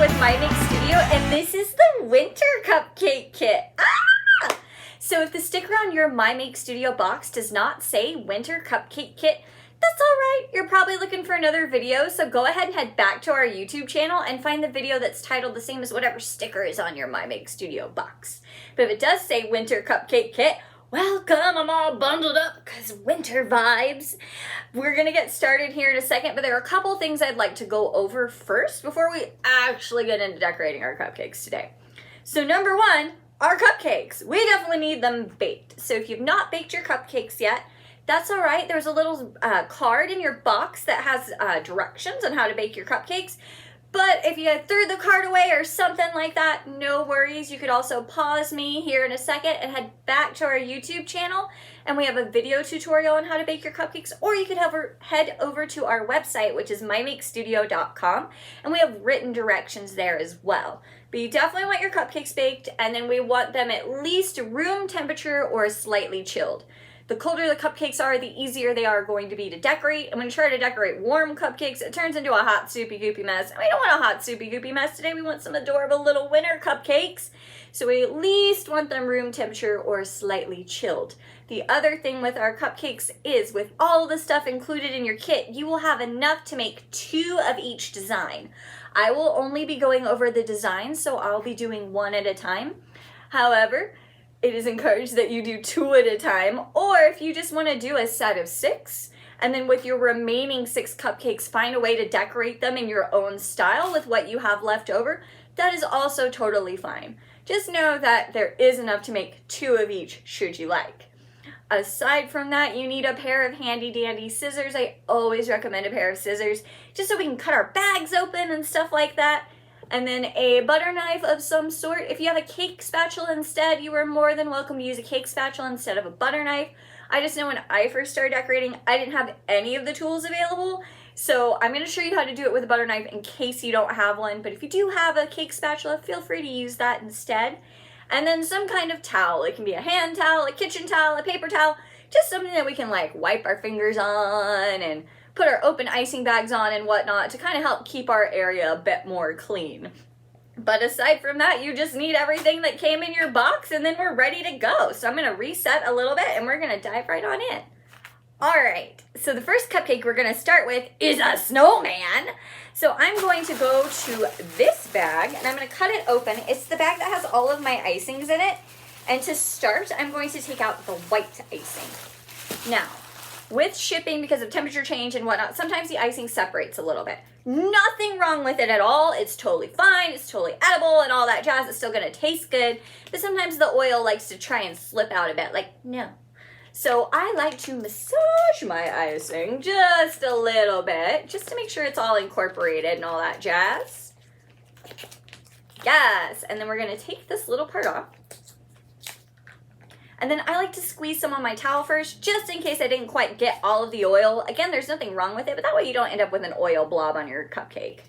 with My Make Studio, and this is the winter cupcake kit. So if the sticker on your My Make Studio box does not say winter cupcake kit, that's alright. You're probably looking for another video, so go ahead and head back to our YouTube channel and find the video that's titled the same as whatever sticker is on your My Make Studio box. But if it does say winter cupcake kit, welcome, I'm all bundled up because winter vibes. We're going to get started here in a second, but there are a couple things I'd like to go over first before we actually get into decorating our cupcakes today. So number one, our cupcakes. We definitely need them baked. So if you've not baked your cupcakes yet, that's all right. There's a little card in your box that has directions on how to bake your cupcakes. But if you threw the card away or something like that, no worries. You could also pause me here in a second and head back to our YouTube channel, and we have a video tutorial on how to bake your cupcakes, or you could head over to our website, which is mymakestudio.com, and we have written directions there as well. But you definitely want your cupcakes baked, and then we want them at least room temperature or slightly chilled. The colder the cupcakes are, the easier they are going to be to decorate. And when you try to decorate warm cupcakes, it turns into a hot, soupy, goopy mess. And we don't want a hot, soupy, goopy mess today. We want some adorable little winter cupcakes. So we at least want them room temperature or slightly chilled. The other thing with our cupcakes is with all the stuff included in your kit, you will have enough to make 2 of each design. I will only be going over the designs, so I'll be doing 1 at a time. However, it is encouraged that you do 2 at a time, or if you just want to do a set of 6, and then with your remaining 6 cupcakes, find a way to decorate them in your own style with what you have left over, that is also totally fine. Just know that there is enough to make 2 of each, should you like. Aside from that, you need a pair of handy dandy scissors. I always recommend a pair of scissors, just so we can cut our bags open and stuff like that. And then a butter knife of some sort. If you have a cake spatula instead, you are more than welcome to use a cake spatula instead of a butter knife. I just know when I first started decorating, I didn't have any of the tools available. So I'm going to show you how to do it with a butter knife in case you don't have one. But if you do have a cake spatula, feel free to use that instead. And then some kind of towel. It can be a hand towel, a kitchen towel, a paper towel. Just something that we can like wipe our fingers on and put our open icing bags on and whatnot to kind of help keep our area a bit more clean. But aside from that, you just need everything that came in your box, and then we're ready to go. So I'm going to reset a little bit and we're going to dive right on in. All right, so the first cupcake we're going to start with is a snowman. So I'm going to go to this bag and I'm going to cut it open. It's the bag that has all of my icings in it. And to start, I'm going to take out the white icing. Now, with shipping, because of temperature change and whatnot, sometimes the icing separates a little bit. Nothing wrong with it at all. It's totally fine. It's totally edible and all that jazz. It's still going to taste good. But sometimes the oil likes to try and slip out a bit. Like, no. So I like to massage my icing just a little bit, just to make sure it's all incorporated and all that jazz. Yes. And then we're going to take this little part off. And then I like to squeeze some on my towel first, just in case I didn't quite get all of the oil. Again, there's nothing wrong with it, but that way you don't end up with an oil blob on your cupcake.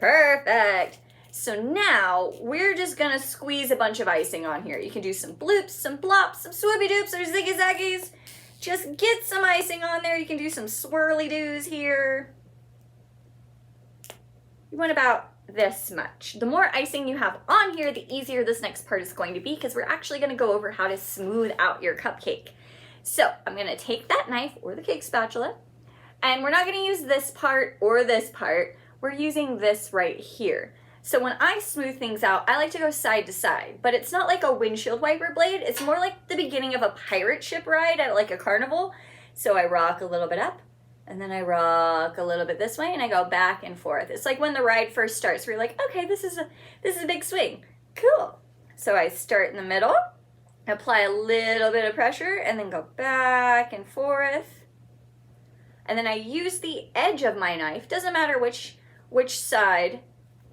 Perfect. So now we're just gonna squeeze a bunch of icing on here. You can do some bloops, some plops, some swoopy doops, or ziggy zaggies. Just get some icing on there. You can do some swirly doos here. You want about this much. The more icing you have on here, the easier this next part is going to be, because we're actually going to go over how to smooth out your cupcake. So I'm going to take that knife or the cake spatula, and we're not going to use this part or this part. We're using this right here. So when I smooth things out, I like to go side to side, but it's not like a windshield wiper blade. It's more like the beginning of a pirate ship ride at like a carnival. So I rock a little bit up, and then I rock a little bit this way, and I go back and forth. It's like when the ride first starts, where you're like, okay, this is a big swing. Cool. So I start in the middle, apply a little bit of pressure, and then go back and forth. And then I use the edge of my knife, doesn't matter which side,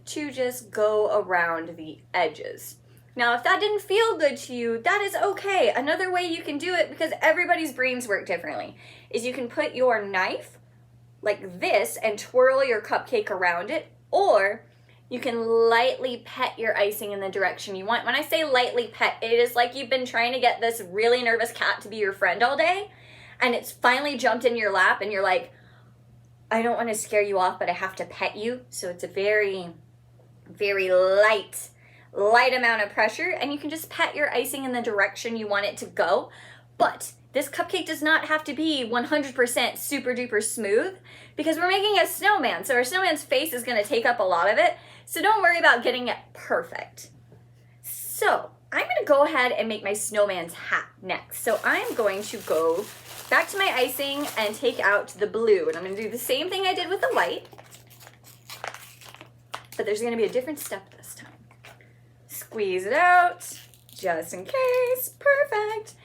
to just go around the edges. Now, if that didn't feel good to you, that is okay. Another way you can do it, because everybody's brains work differently, is you can put your knife like this and twirl your cupcake around it, or you can lightly pet your icing in the direction you want. When I say lightly pet, it is like you've been trying to get this really nervous cat to be your friend all day, and it's finally jumped in your lap, and you're like, I don't want to scare you off, but I have to pet you. So it's a very, very light amount of pressure, and you can just pet your icing in the direction you want it to go. But this cupcake does not have to be 100% super duper smooth because we're making a snowman. So our snowman's face is going to take up a lot of it. So don't worry about getting it perfect. So I'm going to go ahead and make my snowman's hat next. So I'm going to go back to my icing and take out the blue. And I'm going to do the same thing I did with the white. But there's going to be a different step this time. Squeeze it out, just in case. Perfect.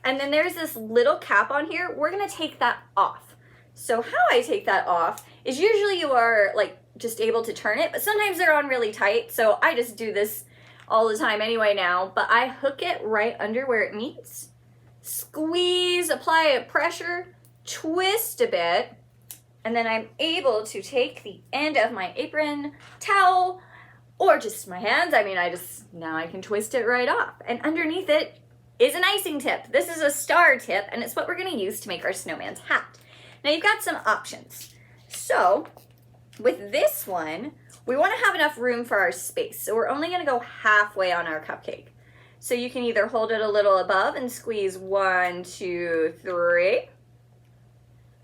And then there's this little cap on here. We're going to take that off. So how I take that off is usually you are like just able to turn it, but sometimes they're on really tight. So I just do this all the time anyway now, but I hook it right under where it meets. Squeeze, apply a pressure, twist a bit, and then I'm able to take the end of my apron towel or just my hands. I mean, now I can twist it right off. And underneath it is an icing tip. This is a star tip, and it's what we're gonna use to make our snowman's hat. Now you've got some options. So with this one, we wanna have enough room for our space. So we're only gonna go halfway on our cupcake. So you can either hold it a little above and squeeze 1, 2, 3,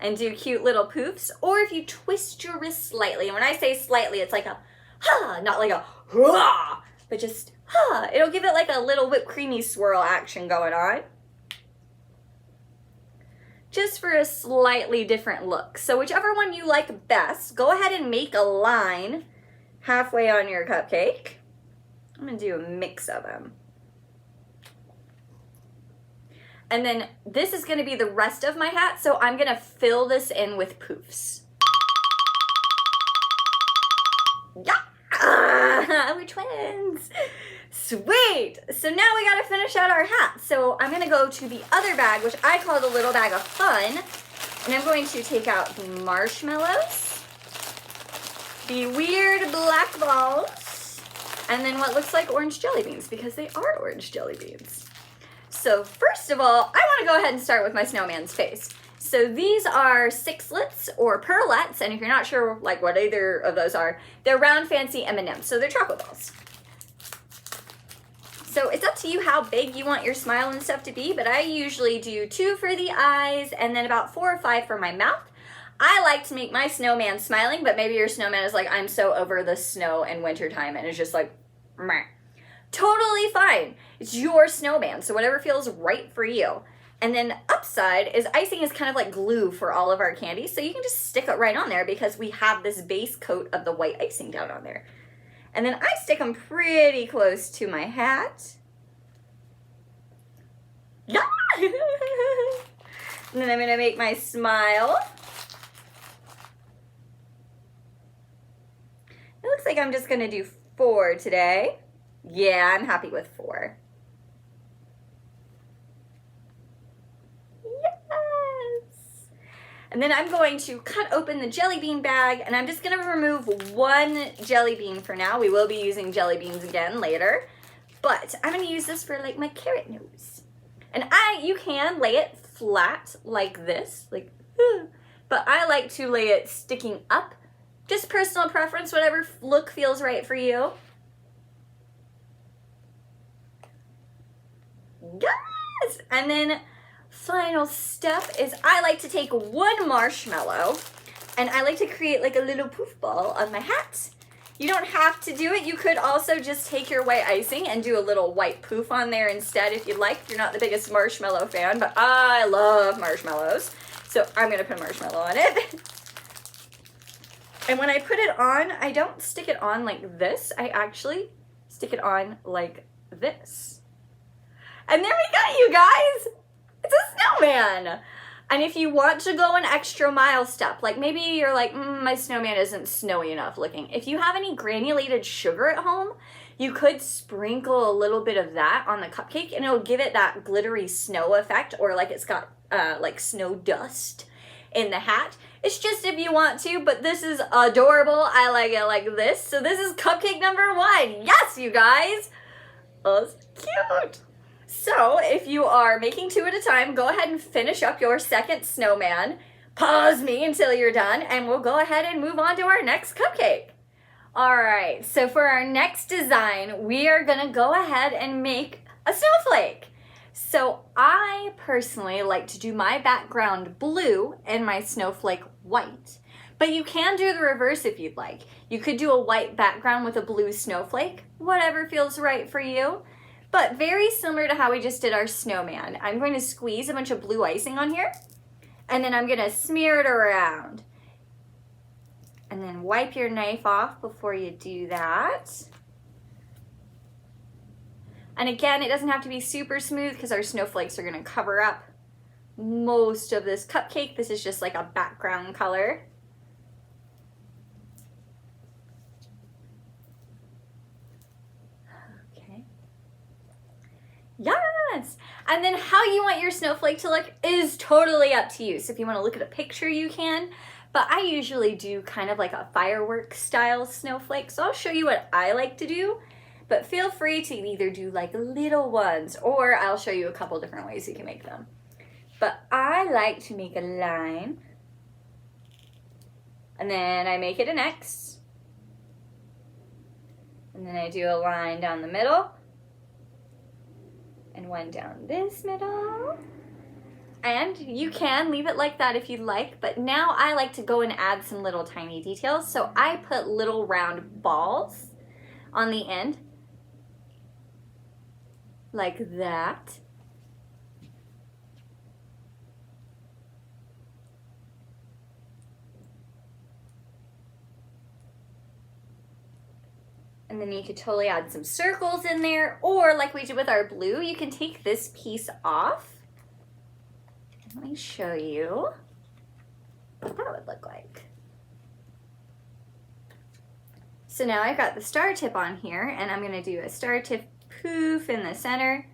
and do cute little poofs, or if you twist your wrist slightly, and when I say slightly, it's like a ha, not like a hurrah, but just ha. It'll give it like a little whipped creamy swirl action going on. Just for a slightly different look. So whichever one you like best, go ahead and make a line halfway on your cupcake. I'm gonna do a mix of them. And then this is gonna be the rest of my hat, so I'm gonna fill this in with poofs. Yeah! We're twins! Sweet! So now we gotta finish out our hat. So I'm gonna go to the other bag, which I call the little bag of fun, and I'm going to take out the marshmallows, the weird black balls, and then what looks like orange jelly beans, because they are orange jelly beans. So first of all, I want to go ahead and start with my snowman's face. So these are sixlets or pearlettes, and if you're not sure like what either of those are, they're round fancy M&Ms, so they're chocolate balls. So it's up to you how big you want your smile and stuff to be, but I usually do 2 for the eyes and then about 4 or 5 for my mouth. I like to make my snowman smiling, but maybe your snowman is like, I'm so over the snow and winter time, and it's just like, meh. Totally fine. It's your snowman, so whatever feels right for you. And then upside is icing is kind of like glue for all of our candies, so you can just stick it right on there because we have this base coat of the white icing down on there. And then I stick them pretty close to my hat. Yeah! And then I'm gonna make my smile. It looks like I'm just gonna do 4 today. Yeah, I'm happy with 4. Yes! And then I'm going to cut open the jelly bean bag, and I'm just going to remove 1 jelly bean for now. We will be using jelly beans again later, but I'm going to use this for like my carrot nose. And you can lay it flat like this, like, but I like to lay it sticking up. Just personal preference, whatever look feels right for you. Yes! And then final step is I like to take 1 marshmallow and I like to create like a little poof ball on my hat. You don't have to do it. You could also just take your white icing and do a little white poof on there instead if you'd like. You're not the biggest marshmallow fan, but I love marshmallows. So I'm gonna put a marshmallow on it. And when I put it on, I don't stick it on like this. I actually stick it on like this. And there we go, you guys. It's a snowman. And if you want to go an extra mile step, like maybe you're like, my snowman isn't snowy enough looking. If you have any granulated sugar at home, you could sprinkle a little bit of that on the cupcake and it'll give it that glittery snow effect, or like it's got like snow dust in the hat. It's just if you want to, but this is adorable. I like it like this. So this is cupcake number 1. Yes, you guys. Oh, it's cute. So if you are making 2 at a time, go ahead and finish up your second snowman. pause me until you're done, and we'll go ahead and move on to our next cupcake. All right, so for our next design, we are gonna go ahead and make a snowflake. So I personally like to do my background blue and my snowflake white, but you can do the reverse if you'd like. You could do a white background with a blue snowflake, whatever feels right for you. But very similar to how we just did our snowman, I'm going to squeeze a bunch of blue icing on here, and then I'm gonna smear it around. And then wipe your knife off before you do that. And again, it doesn't have to be super smooth because our snowflakes are gonna cover up most of this cupcake. This is just like a background color. Okay. Yes! And then how you want your snowflake to look is totally up to you. So if you want to look at a picture, you can. But I usually do kind of like a fireworks style snowflake. So I'll show you what I like to do. But feel free to either do like little ones, or I'll show you a couple different ways you can make them. But I like to make a line. And then I make it an X. And then I do a line down the middle. And one down this middle. And you can leave it like that if you'd like, but now I like to go and add some little tiny details. So I put little round balls on the end, like that. And then you could totally add some circles in there, or like we did with our blue, you can take this piece off. Let me show you what that would look like. So now I've got the star tip on here, and I'm gonna do a star tip poof in the center,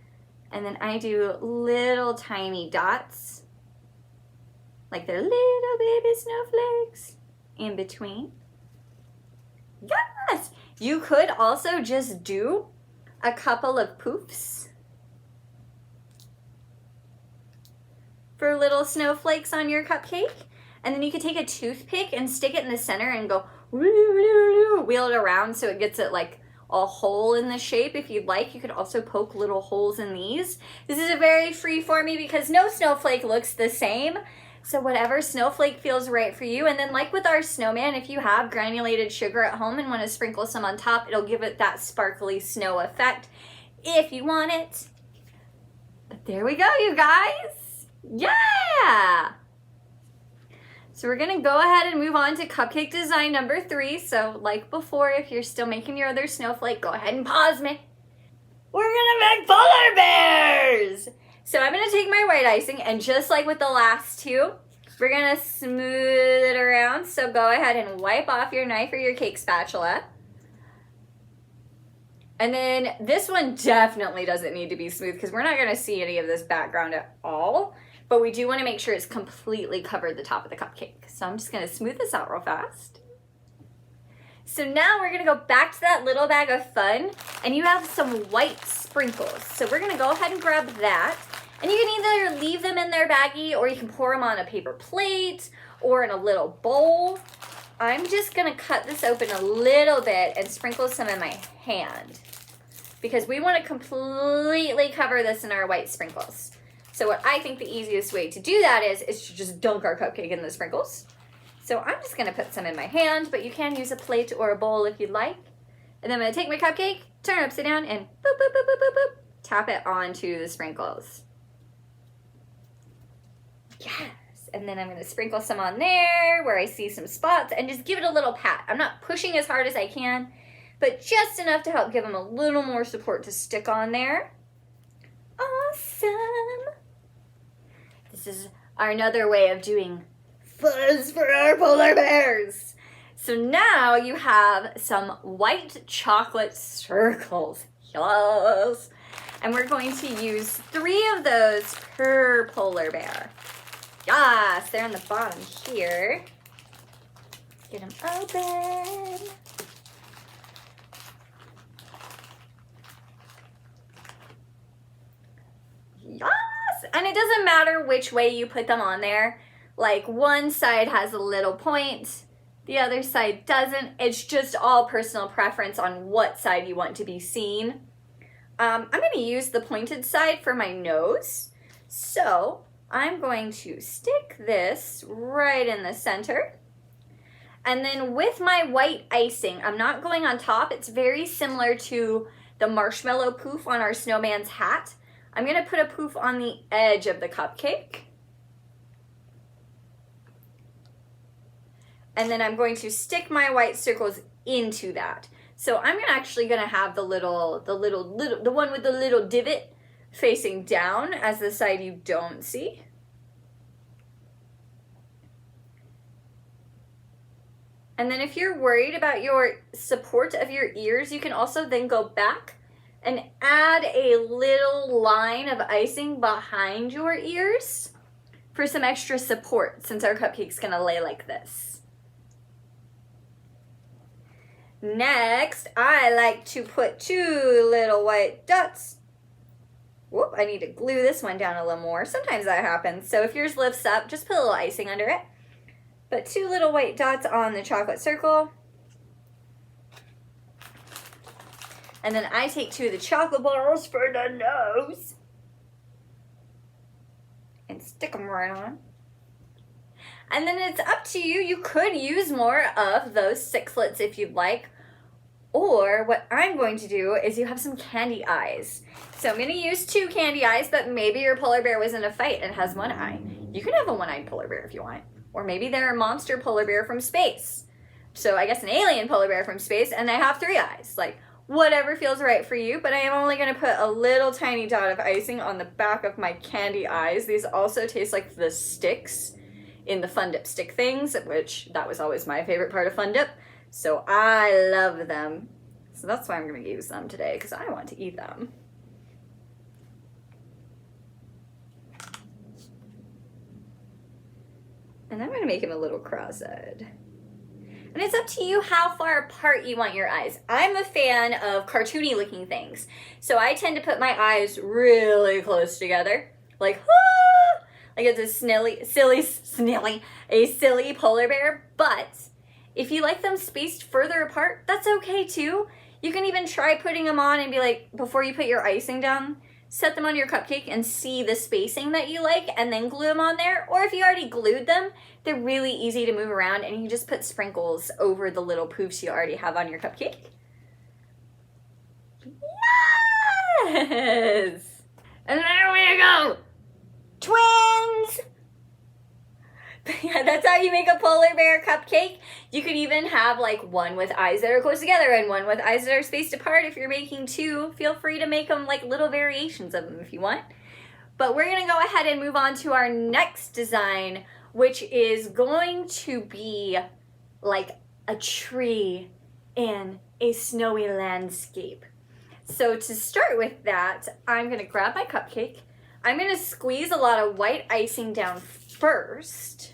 and then I do little tiny dots, like they're little baby snowflakes in between. Yes! You could also just do a couple of poofs for little snowflakes on your cupcake. And then you could take a toothpick and stick it in the center and go wheel it around so it gets it like a hole in the shape. If you'd like, you could also poke little holes in these. This is a very free-formy because no snowflake looks the same. So whatever snowflake feels right for you. And then like with our snowman, if you have granulated sugar at home and want to sprinkle some on top, it'll give it that sparkly snow effect if you want it. But there we go, you guys. Yeah! So we're gonna go ahead and move on to cupcake design number 3. So like before, if you're still making your other snowflake, go ahead and pause me. We're gonna make polar bears! So I'm gonna take my white icing, and just like with the last two, we're gonna smooth it around. So go ahead and wipe off your knife or your cake spatula. And then this one definitely doesn't need to be smooth because we're not gonna see any of this background at all, but we do wanna make sure it's completely covered the top of the cupcake. So I'm just gonna smooth this out real fast. So now we're gonna go back to that little bag of fun, and you have some white sprinkles. So we're gonna go ahead and grab that, and you can either leave them in their baggie, or you can pour them on a paper plate or in a little bowl. I'm just gonna cut this open a little bit and sprinkle some in my hand because we wanna completely cover this in our white sprinkles. So what I think the easiest way to do that is to just dunk our cupcake in the sprinkles. So I'm just gonna put some in my hand, but you can use a plate or a bowl if you'd like. And then I'm gonna take my cupcake, turn it upside down, and boop, boop, boop, boop, boop, boop, tap it onto the sprinkles. Yes, and then I'm gonna sprinkle some on there where I see some spots and just give it a little pat. I'm not pushing as hard as I can, but just enough to help give them a little more support to stick on there. Awesome. This is another way of doing fuzz for our polar bears. So now you have some white chocolate circles. Yes. And we're going to use 3 of those per polar bear. Yes, they're on the bottom here. Get them open. Yes, and it doesn't matter which way you put them on there. Like one side has a little point, the other side doesn't. It's just all personal preference on what side you want to be seen. I'm going to use the pointed side for my nose. So I'm going to stick this right in the center. And then with my white icing, I'm not going on top. It's very similar to the marshmallow poof on our snowman's hat. I'm going to put a poof on the edge of the cupcake. And then I'm going to stick my white circles into that. So I'm actually going to have the one with the little divot facing down as the side you don't see. And then if you're worried about your support of your ears, you can also then go back and add a little line of icing behind your ears for some extra support, since our cupcake's gonna lay like this. Next, I like to put 2 little white dots. Whoop, I need to glue this one down a little more. Sometimes that happens. So if yours lifts up, just put a little icing under it. Put 2 little white dots on the chocolate circle. And then I take 2 of the chocolate bars for the nose and stick them right on. And then it's up to you. You could use more of those sixlets if you'd like. Or what I'm going to do is you have some candy eyes. So I'm going to use 2 candy eyes, but maybe your polar bear was in a fight and has 1 eye. You can have a 1-eyed polar bear if you want. Or maybe they're a monster polar bear from space. So I guess an alien polar bear from space, and they have 3 eyes. Like, whatever feels right for you, but I am only going to put a little tiny dot of icing on the back of my candy eyes. These also taste like the sticks in the Fun Dip stick things, which that was always my favorite part of Fun Dip. So I love them. So that's why I'm going to use them today, because I want to eat them. And I'm going to make him a little cross-eyed. And it's up to you how far apart you want your eyes. I'm a fan of cartoony looking things. So I tend to put my eyes really close together. Like, ah! Like it's a silly polar bear. But if you like them spaced further apart, that's okay too. You can even try putting them on and be like, before you put your icing down, set them on your cupcake and see the spacing that you like and then glue them on there. Or if you already glued them, they're really easy to move around and you just put sprinkles over the little poofs you already have on your cupcake. Yes! And there we go! Twins! Yeah, that's how you make a polar bear cupcake. You could even have like one with eyes that are close together and one with eyes that are spaced apart. If you're making 2, feel free to make them like little variations of them if you want. But we're gonna go ahead and move on to our next design, which is going to be like a tree in a snowy landscape. So to start with that, I'm gonna grab my cupcake. I'm gonna squeeze a lot of white icing down first.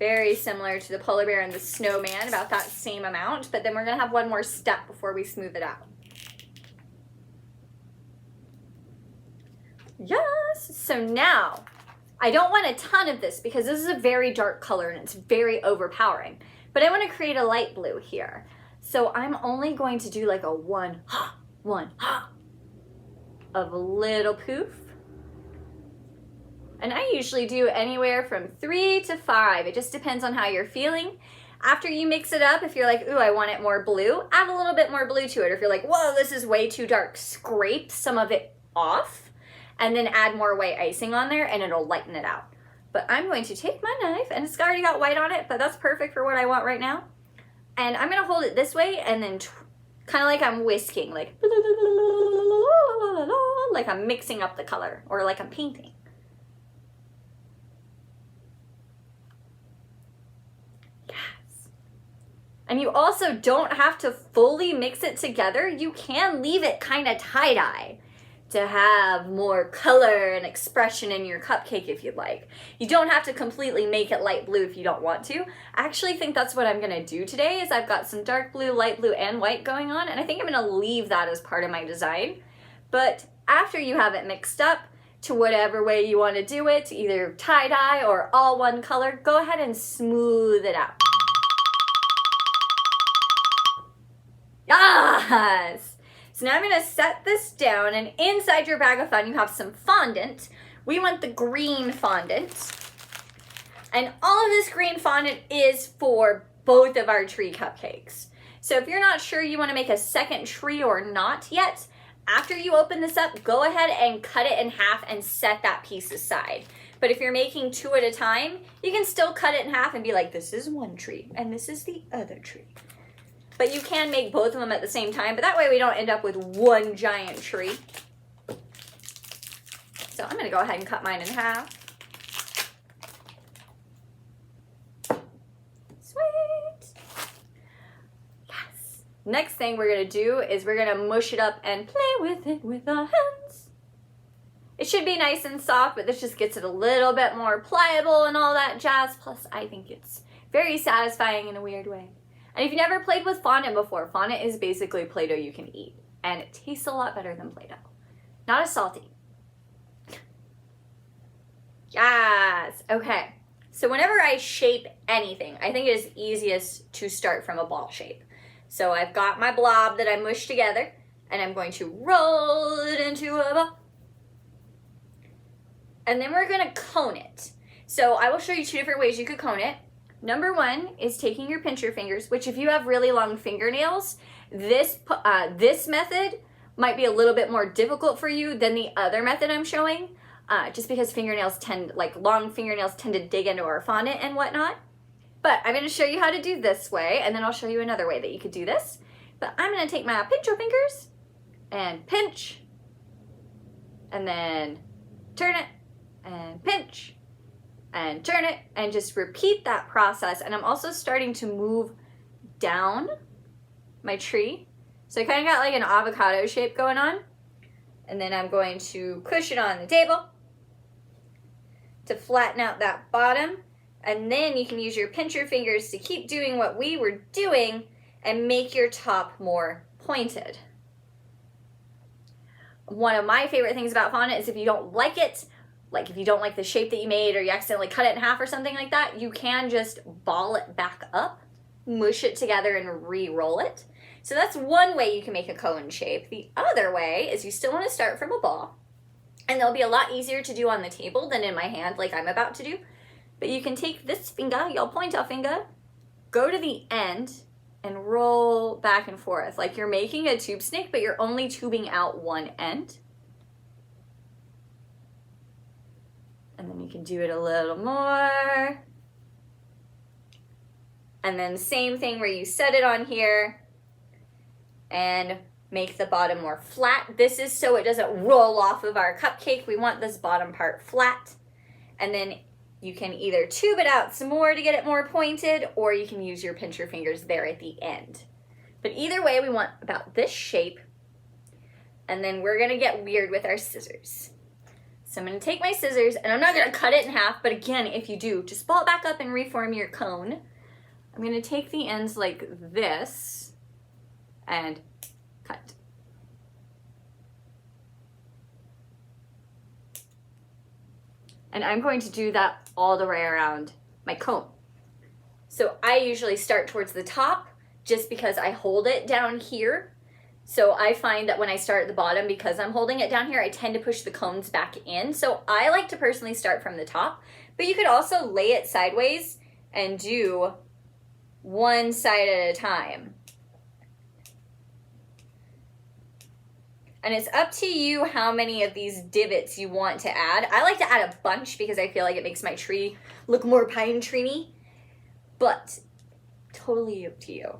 Very similar to the polar bear and the snowman, about that same amount, but then we're gonna have one more step before we smooth it out. Yes, so now, I don't want a ton of this because this is a very dark color and it's very overpowering, but I wanna create a light blue here. So I'm only going to do like a one of a little poof. And I usually do anywhere from 3 to 5. It just depends on how you're feeling. After you mix it up, if you're like, ooh, I want it more blue, add a little bit more blue to it. Or if you're like, whoa, this is way too dark, scrape some of it off and then add more white icing on there and it'll lighten it out. But I'm going to take my knife, and it's already got white on it, but that's perfect for what I want right now. And I'm gonna hold it this way and then kind of like I'm whisking, like I'm mixing up the color or like I'm painting. And you also don't have to fully mix it together. You can leave it kind of tie-dye to have more color and expression in your cupcake if you'd like. You don't have to completely make it light blue if you don't want to. I actually think that's what I'm gonna do today is I've got some dark blue, light blue, and white going on, and I think I'm gonna leave that as part of my design. But after you have it mixed up, to whatever way you want to do it, either tie-dye or all one color. Go ahead and smooth it out. Yes! So now I'm going to set this down, and inside your bag of fun you have some fondant. We want the green fondant. And all of this green fondant is for both of our tree cupcakes. So if you're not sure you want to make a second tree or not yet, after you open this up, go ahead and cut it in half and set that piece aside. But if you're making 2 at a time, you can still cut it in half and be like, this is one tree and this is the other tree. But you can make both of them at the same time, but that way we don't end up with one giant tree. So I'm gonna go ahead and cut mine in half. Sweet. Yes. Next thing we're gonna do is we're gonna mush it up and play with it with our hands. It should be nice and soft, but this just gets it a little bit more pliable and all that jazz. Plus, I think it's very satisfying in a weird way. And if you've never played with fondant before, fondant is basically Play-Doh you can eat. And it tastes a lot better than Play-Doh. Not as salty. Yes, okay. So whenever I shape anything, I think it is easiest to start from a ball shape. So I've got my blob that I mushed together, and I'm going to roll it into a ball. And then we're gonna cone it. So I will show you 2 different ways you could cone it. Number 1 is taking your pincher fingers, which if you have really long fingernails, this method might be a little bit more difficult for you than the other method I'm showing, just because long fingernails tend to dig into our fondant and whatnot. But I'm gonna show you how to do this way, and then I'll show you another way that you could do this. But I'm gonna take my pincher fingers and pinch, and then turn it, and pinch, and turn it, and just repeat that process. And I'm also starting to move down my tree. So I kind of got like an avocado shape going on. And then I'm going to push it on the table to flatten out that bottom. And then you can use your pincher fingers to keep doing what we were doing and make your top more pointed. One of my favorite things about fondant is if you don't like it, like if you don't like the shape that you made or you accidentally cut it in half or something like that, you can just ball it back up, mush it together, and re-roll it. So that's one way you can make a cone shape. The other way is you still want to start from a ball, and they'll be a lot easier to do on the table than in my hand like I'm about to do. But you can take this finger, your pointer finger, go to the end, and roll back and forth like you're making a tube snake, but you're only tubing out one end. And then you can do it a little more. And then same thing where you set it on here and make the bottom more flat. This is so it doesn't roll off of our cupcake. We want this bottom part flat. And then you can either tube it out some more to get it more pointed, or you can use your pincher fingers there at the end. But either way, we want about this shape. And then we're gonna get weird with our scissors. So I'm gonna take my scissors, and I'm not gonna cut it in half, but again, if you do, just ball it back up and reform your cone. I'm gonna take the ends like this and cut. And I'm going to do that all the way around my cone. So I usually start towards the top just because I hold it down here. So I find that when I start at the bottom, because I'm holding it down here, I tend to push the cones back in. So I like to personally start from the top, but you could also lay it sideways and do one side at a time. And it's up to you how many of these divots you want to add. I like to add a bunch because I feel like it makes my tree look more pine tree-y, but totally up to you.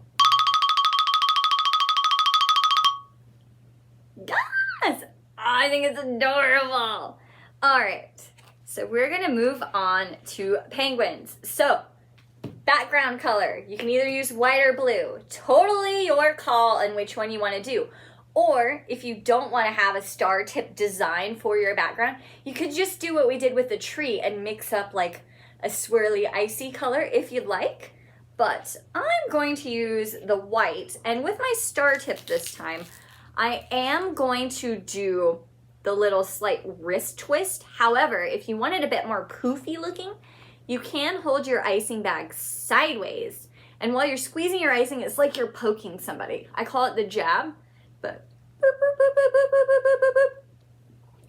Yes! I think it's adorable. All right, so we're gonna move on to penguins. So, background color, you can either use white or blue. Totally your call on which one you wanna do. Or if you don't wanna have a star tip design for your background, you could just do what we did with the tree and mix up like a swirly icy color if you'd like. But I'm going to use the white, and with my star tip this time, I am going to do the little slight wrist twist. However, if you want it a bit more poofy looking, you can hold your icing bag sideways. And while you're squeezing your icing, it's like you're poking somebody. I call it the jab, but boop, boop, boop, boop, boop, boop, boop, boop, boop.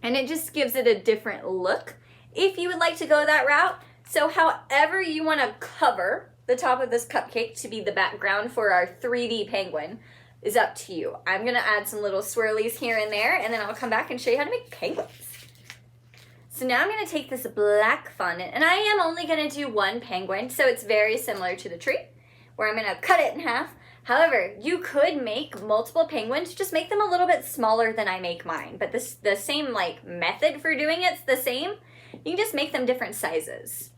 And it just gives it a different look if you would like to go that route. So however you want to cover the top of this cupcake to be the background for our 3D penguin is up to you. I'm going to add some little swirlies here and there, and then I'll come back and show you how to make penguins. So now I'm going to take this black fondant, and I am only going to do one penguin, so it's very similar to the tree, where I'm going to cut it in half. However, you could make multiple penguins, just make them a little bit smaller than I make mine, but the same like method for doing it's the same. You can just make them different sizes.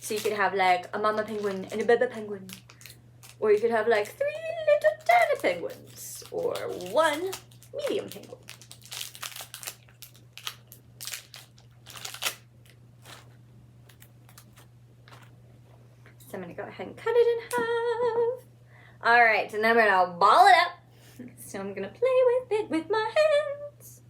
So you could have like a mama penguin and a baby penguin, or you could have like 3 little tiny penguins, or 1 medium penguin. So I'm gonna go ahead and cut it in half. All right, and then I'm gonna ball it up. So I'm gonna play with it with my hands.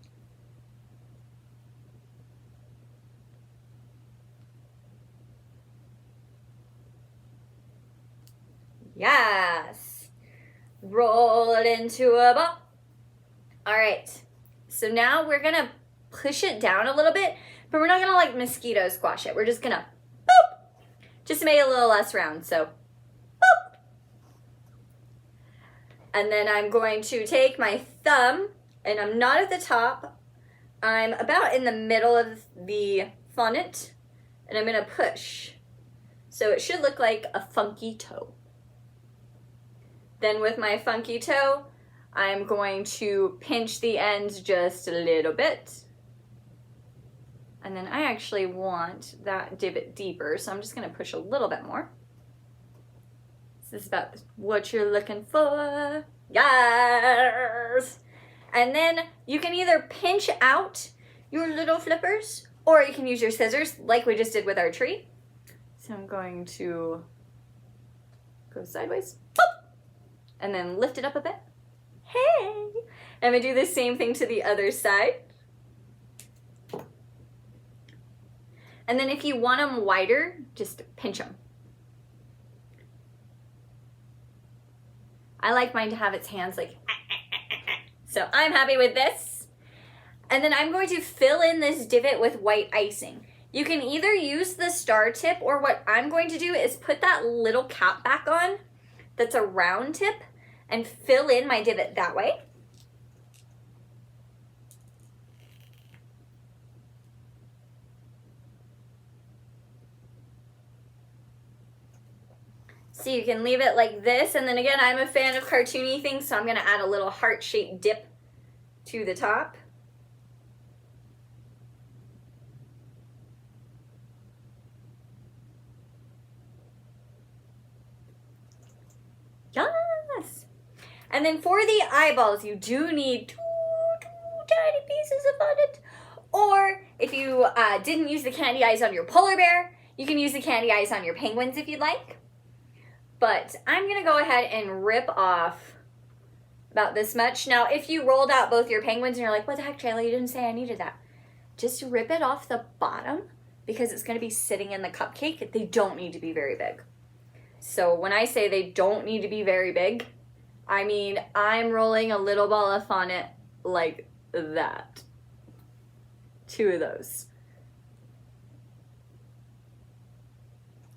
Yes. Roll it into a ball. All right, so now we're gonna push it down a little bit, but we're not gonna like mosquito squash it. We're just gonna boop, just to make it a little less round, so boop. And then I'm going to take my thumb, and I'm not at the top, I'm about in the middle of the fondant, and I'm gonna push. So it should look like a funky toe. Then with my funky toe, I'm going to pinch the ends just a little bit. And then I actually want that divot deeper, so I'm just gonna push a little bit more. This is about what you're looking for. Yes! And then you can either pinch out your little flippers, or you can use your scissors like we just did with our tree. So I'm going to go sideways, boop, and then lift it up a bit. Hey! I'm gonna do the same thing to the other side. And then if you want them wider, just pinch them. I like mine to have its hands like, so I'm happy with this. And then I'm going to fill in this divot with white icing. You can either use the star tip, or what I'm going to do is put that little cap back on that's a round tip and fill in my divot that way. So you can leave it like this, and then again, I'm a fan of cartoony things, so I'm gonna add a little heart-shaped dip to the top. Yes! And then for the eyeballs, you do need two tiny pieces of fondant. Or if you didn't use the candy eyes on your polar bear, you can use the candy eyes on your penguins if you'd like. But I'm gonna go ahead and rip off about this much. Now, if you rolled out both your penguins and you're like, what the heck, Trayla, you didn't say I needed that. Just rip it off the bottom because it's gonna be sitting in the cupcake. They don't need to be very big. So when I say they don't need to be very big, I mean, I'm rolling a little ball of fondant like that. 2 of those.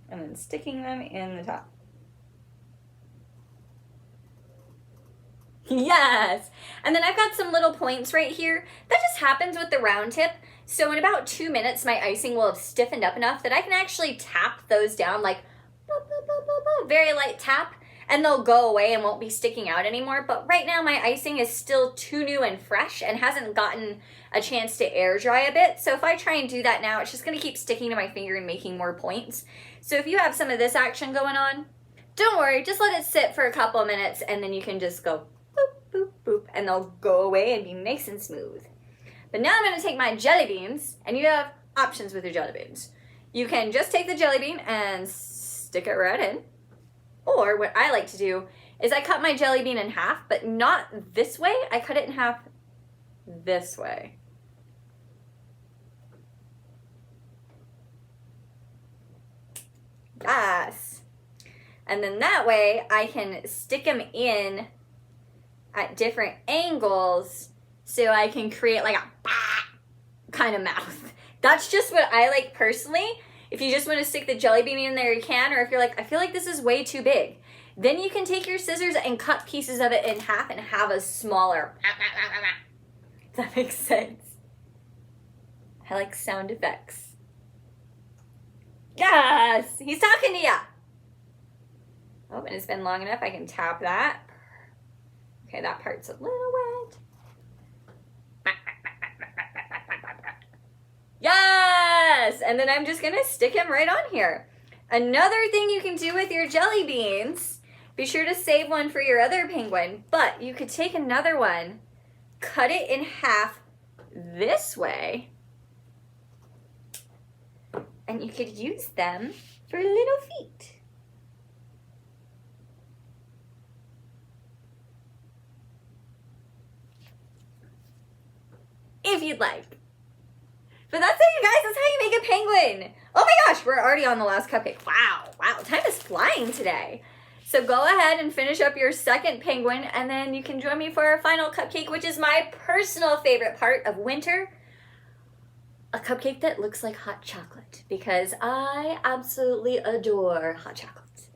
And then sticking them in the top. Yes! And then I've got some little points right here. That just happens with the round tip. So in about 2 minutes, my icing will have stiffened up enough that I can actually tap those down like boop, boop, boop, boop, boop, very light tap, and they'll go away and won't be sticking out anymore. But right now my icing is still too new and fresh and hasn't gotten a chance to air dry a bit. So if I try and do that now, it's just gonna keep sticking to my finger and making more points. So if you have some of this action going on, don't worry, just let it sit for a couple of minutes and then you can just go boop, boop, boop, and they'll go away and be nice and smooth. But now I'm gonna take my jelly beans, and you have options with your jelly beans. You can just take the jelly bean and stick it right in. Or what I like to do is I cut my jelly bean in half, but not this way. I cut it in half this way. And then that way I can stick them in at different angles so I can create like a kind of mouth. That's just what I like personally. If you just want to stick the jelly bean in there, you can. Or if you're like, I feel like this is way too big, then you can take your scissors and cut pieces of it in half and have a smaller. If that makes sense. I like sound effects. Yes! He's talking to ya! Oh, and it's been long enough. I can tap that. Okay, that part's a little wet. Yes! And then I'm just gonna stick him right on here. Another thing you can do with your jelly beans, be sure to save one for your other penguin, but you could take another one, cut it in half this way, and you could use them for little feet. If you'd like. But that's it, you guys. That's how you make a penguin. Oh my gosh, we're already on the last cupcake. Wow, time is flying today. So go ahead and finish up your second penguin, and then you can join me for our final cupcake, which is my personal favorite part of winter. A cupcake that looks like hot chocolate, because I absolutely adore hot chocolate.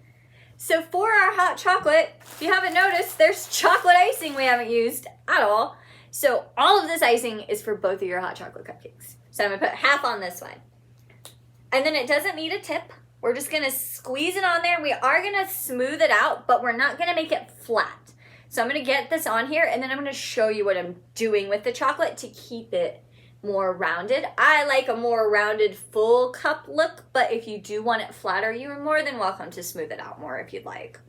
So for our hot chocolate, if you haven't noticed, there's chocolate icing we haven't used at all. So all of this icing is for both of your hot chocolate cupcakes. So I'm gonna put half on this one. And then it doesn't need a tip. We're just gonna squeeze it on there. We are gonna smooth it out, but we're not gonna make it flat. So I'm gonna get this on here, and then I'm gonna show you what I'm doing with the chocolate to keep it more rounded. I like a more rounded full cup look, but if you do want it flatter, you are more than welcome to smooth it out more if you'd like.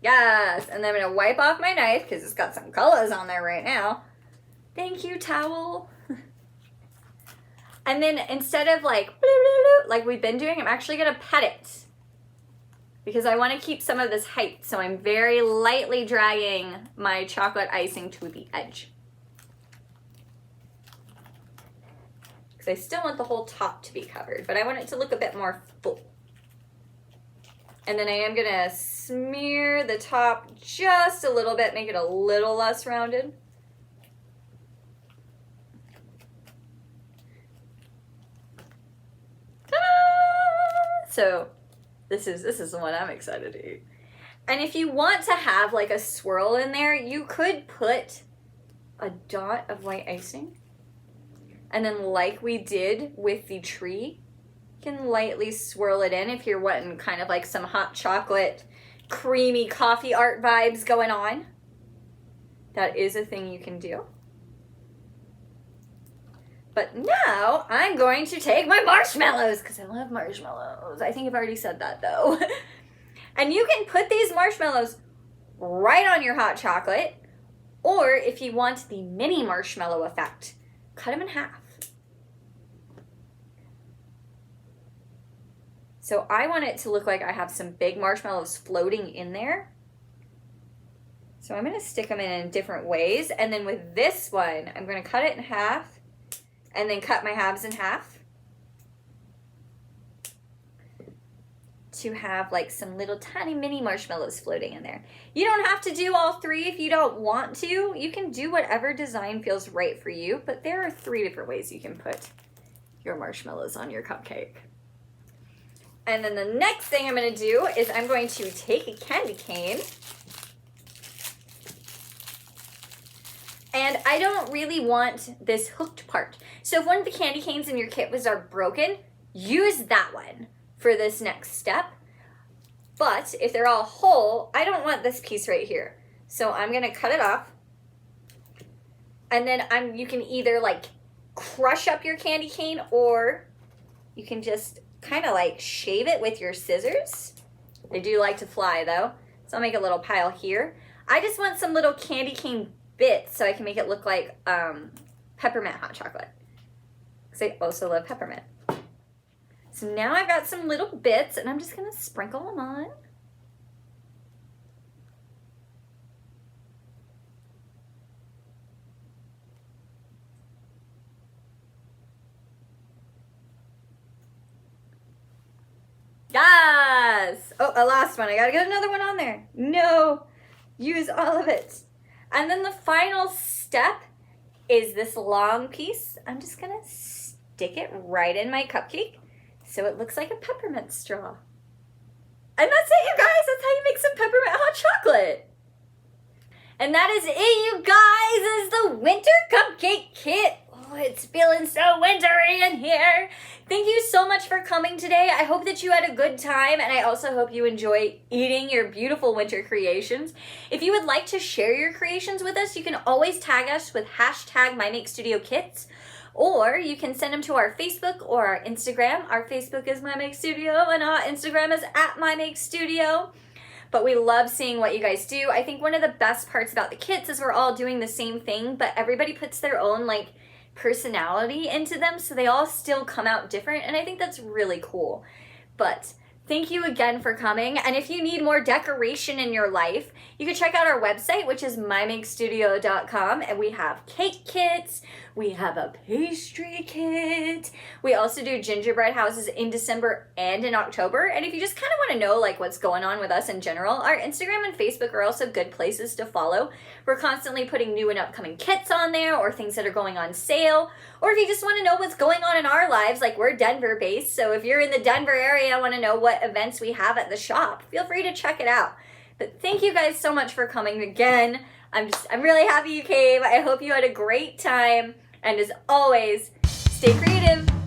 Yes, and then I'm gonna wipe off my knife because it's got some colors on there right now. Thank you, towel. And then instead of like we've been doing, I'm actually gonna pet it because I want to keep some of this height. So I'm very lightly dragging my chocolate icing to the edge. Because I still want the whole top to be covered, but I want it to look a bit more full. And then I am gonna smear the top just a little bit, make it a little less rounded. Ta-da! So this is the one I'm excited to eat. And if you want to have like a swirl in there, you could put a dot of white icing. And then like we did with the tree, you can lightly swirl it in if you're wanting kind of like some hot chocolate, creamy coffee art vibes going on. That is a thing you can do. But now I'm going to take my marshmallows because I love marshmallows. I think I've already said that though. And you can put these marshmallows right on your hot chocolate, or if you want the mini marshmallow effect, cut them in half. So I want it to look like I have some big marshmallows floating in there. So I'm going to stick them in different ways. And then with this one, I'm going to cut it in half and then cut my halves in half to have like some little tiny mini marshmallows floating in there. You don't have to do all three if you don't want to. You can do whatever design feels right for you, but there are 3 different ways you can put your marshmallows on your cupcake. And then the next thing I'm going to do is I'm going to take a candy cane. And I don't really want this hooked part. So if one of the candy canes in your kit are broken, use that one for this next step. But if they're all whole, I don't want this piece right here. So I'm going to cut it off. And then you can either like crush up your candy cane, or you can just kind of like shave it with your scissors. They do like to fly though. So I'll make a little pile here. I just want some little candy cane bits so I can make it look like peppermint hot chocolate. Because I also love peppermint. So now I've got some little bits and I'm just going to sprinkle them on. Yes! Oh, I lost one. I gotta get another one on there. No! Use all of it. And then the final step is this long piece. I'm just gonna stick it right in my cupcake so it looks like a peppermint straw. And that's it, you guys. That's how you make some peppermint hot chocolate. And that is it, you guys, is the winter cupcake kit. Oh, it's feeling so wintry in here. Thank you so much for coming today. I hope that you had a good time, and I also hope you enjoy eating your beautiful winter creations. If you would like to share your creations with us, you can always tag us with hashtag MyMakeStudioKits, or you can send them to our Facebook or our Instagram. Our Facebook is MyMakeStudio, and our Instagram is @MyMakeStudio. But we love seeing what you guys do. I think one of the best parts about the kits is we're all doing the same thing, but everybody puts their own personality into them, so they all still come out different, and I think that's really cool. But thank you again for coming, and if you need more decoration in your life, you can check out our website, which is mymakestudio.com, and we have cake kits, we have a pastry kit, we also do gingerbread houses in December and in October, and if you just kind of want to know what's going on with us in general, our Instagram and Facebook are also good places to follow. We're constantly putting new and upcoming kits on there, or things that are going on sale, or if you just want to know what's going on in our lives, we're Denver based, so if you're in the Denver area and want to know what events we have at the shop, feel free to check it out. But thank you guys so much for coming again. I'm really happy you came. I hope you had a great time. And as always, stay creative.